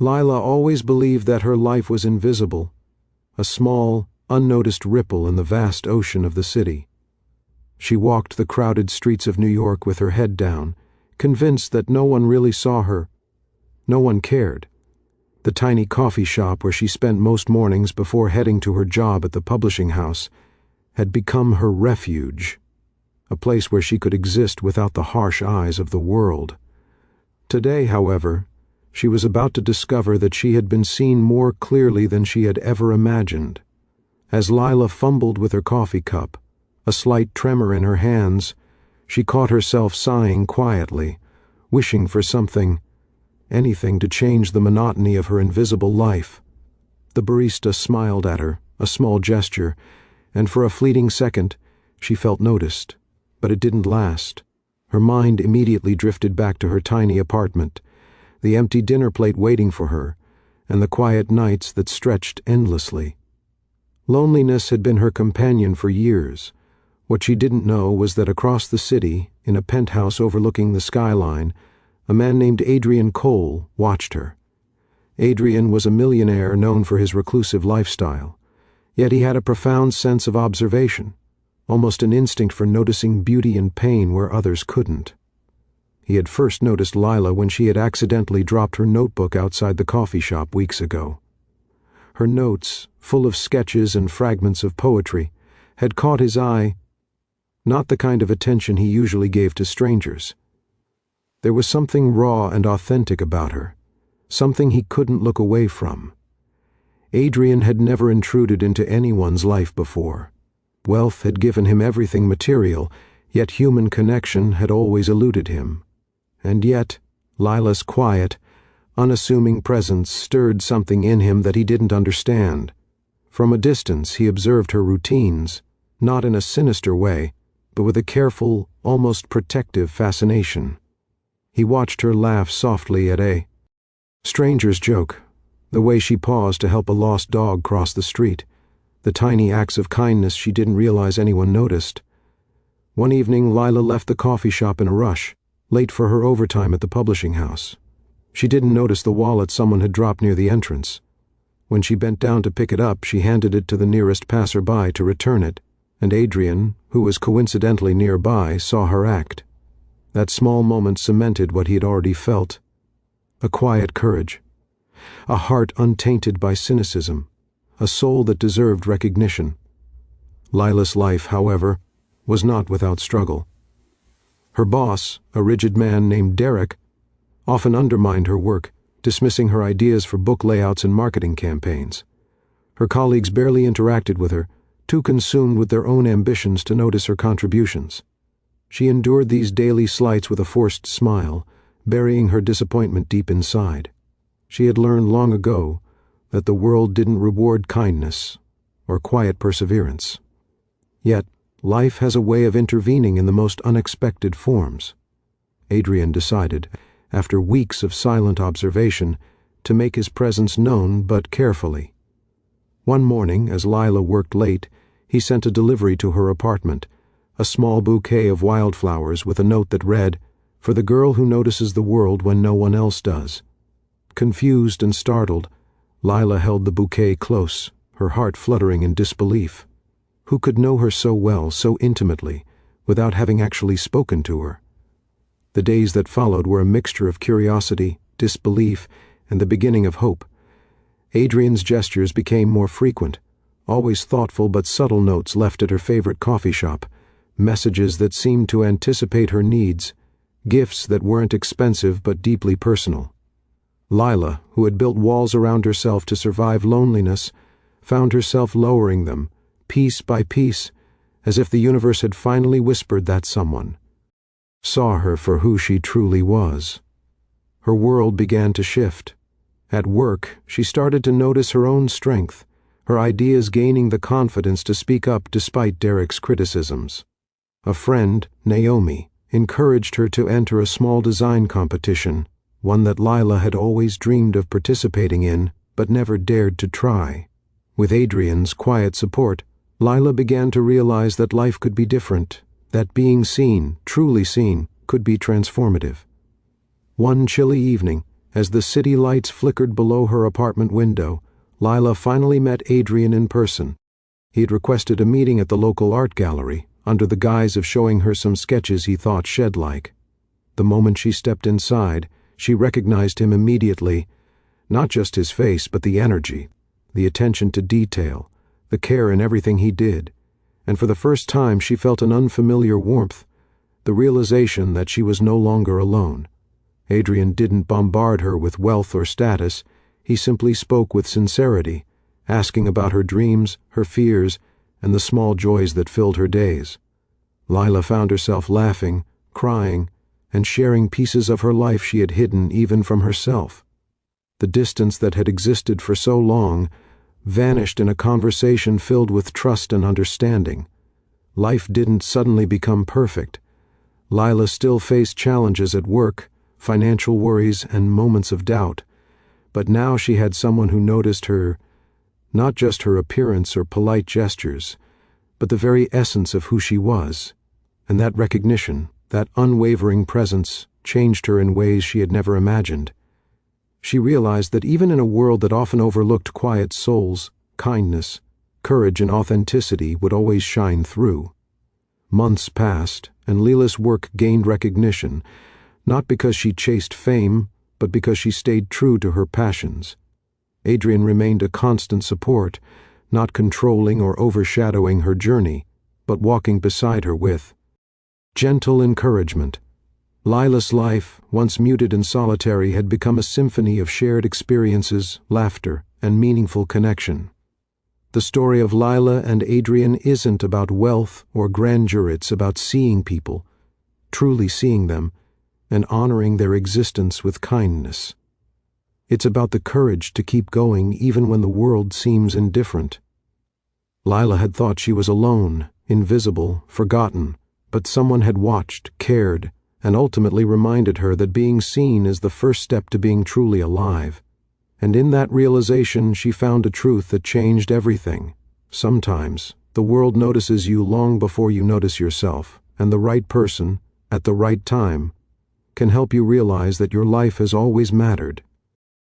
Lila always believed that her life was invisible, a small, unnoticed ripple in the vast ocean of the city. She walked the crowded streets of New York with her head down, convinced that no one really saw her. No one cared. The tiny coffee shop where she spent most mornings before heading to her job at the publishing house had become her refuge, a place where she could exist without the harsh eyes of the world. Today, however, she was about to discover that she had been seen more clearly than she had ever imagined. As Lila fumbled with her coffee cup, a slight tremor in her hands, she caught herself sighing quietly, wishing for something, anything to change the monotony of her invisible life. The barista smiled at her, a small gesture, and for a fleeting second she felt noticed, but it didn't last. Her mind immediately drifted back to her tiny apartment, the empty dinner plate waiting for her, and the quiet nights that stretched endlessly. Loneliness had been her companion for years. What she didn't know was that across the city, in a penthouse overlooking the skyline, a man named Adrian Cole watched her. Adrian was a millionaire known for his reclusive lifestyle, yet he had a profound sense of observation, almost an instinct for noticing beauty and pain where others couldn't. He had first noticed Lila when she had accidentally dropped her notebook outside the coffee shop weeks ago. Her notes, full of sketches and fragments of poetry, had caught his eye, not the kind of attention he usually gave to strangers. There was something raw and authentic about her, something he couldn't look away from. Adrian had never intruded into anyone's life before. Wealth had given him everything material, yet human connection had always eluded him. And yet, Lila's quiet, unassuming presence stirred something in him that he didn't understand. From a distance he observed her routines, not in a sinister way, but with a careful, almost protective fascination. He watched her laugh softly at a stranger's joke, the way she paused to help a lost dog cross the street, the tiny acts of kindness she didn't realize anyone noticed. One evening Lila left the coffee shop in a rush, late for her overtime at the publishing house. She didn't notice the wallet someone had dropped near the entrance. When she bent down to pick it up, she handed it to the nearest passerby to return it, and Adrian, who was coincidentally nearby, saw her act. That small moment cemented what he had already felt. A quiet courage. A heart untainted by cynicism. A soul that deserved recognition. Lila's life, however, was not without struggle. Her boss, a rigid man named Derek, often undermined her work, dismissing her ideas for book layouts and marketing campaigns. Her colleagues barely interacted with her, too consumed with their own ambitions to notice her contributions. She endured these daily slights with a forced smile, burying her disappointment deep inside. She had learned long ago that the world didn't reward kindness or quiet perseverance. Yet, life has a way of intervening in the most unexpected forms. Adrian decided, after weeks of silent observation, to make his presence known but carefully. One morning, as Lila worked late, he sent a delivery to her apartment, a small bouquet of wildflowers with a note that read, "For the girl who notices the world when no one else does." Confused and startled, Lila held the bouquet close, her heart fluttering in disbelief. Who could know her so well, so intimately, without having actually spoken to her? The days that followed were a mixture of curiosity, disbelief, and the beginning of hope. Adrian's gestures became more frequent, always thoughtful but subtle notes left at her favorite coffee shop, messages that seemed to anticipate her needs, gifts that weren't expensive but deeply personal. Lila, who had built walls around herself to survive loneliness, found herself lowering them, piece by piece, as if the universe had finally whispered that someone saw her for who she truly was. Her world began to shift. At work, she started to notice her own strength, her ideas gaining the confidence to speak up despite Derek's criticisms. A friend, Naomi, encouraged her to enter a small design competition, one that Lila had always dreamed of participating in, but never dared to try. With Adrian's quiet support, Lila began to realize that life could be different, that being seen, truly seen, could be transformative. One chilly evening, As the city lights flickered below her apartment window, Lila finally met Adrian in person. He had requested a meeting at the local art gallery, under the guise of showing her some sketches he thought shed-like. The moment she stepped inside, she recognized him immediately, not just his face but the energy, the attention to detail, the care in everything he did, and for the first time she felt an unfamiliar warmth, the realization that she was no longer alone. Adrian didn't bombard her with wealth or status, he simply spoke with sincerity, asking about her dreams, her fears, and the small joys that filled her days. Lila found herself laughing, crying, and sharing pieces of her life she had hidden even from herself. The distance that had existed for so long vanished in a conversation filled with trust and understanding. Life didn't suddenly become perfect. Lila still faced challenges at work, financial worries, and moments of doubt, but now she had someone who noticed her, not just her appearance or polite gestures, but the very essence of who she was, and that recognition, that unwavering presence, changed her in ways she had never imagined. She realized that even in a world that often overlooked quiet souls, kindness, courage, and authenticity would always shine through. Months passed, and Lila's work gained recognition, not because she chased fame, but because she stayed true to her passions. Adrian remained a constant support, not controlling or overshadowing her journey, but walking beside her with gentle encouragement. Lila's life, once muted and solitary, had become a symphony of shared experiences, laughter, and meaningful connection. The story of Lila and Adrian isn't about wealth or grandeur, it's about seeing people, truly seeing them, and honoring their existence with kindness. It's about the courage to keep going even when the world seems indifferent. Lila had thought she was alone, invisible, forgotten, but someone had watched, cared, and ultimately reminded her that being seen is the first step to being truly alive. And in that realization she found a truth that changed everything. Sometimes the world notices you long before you notice yourself, and the right person, at the right time, can help you realize that your life has always mattered,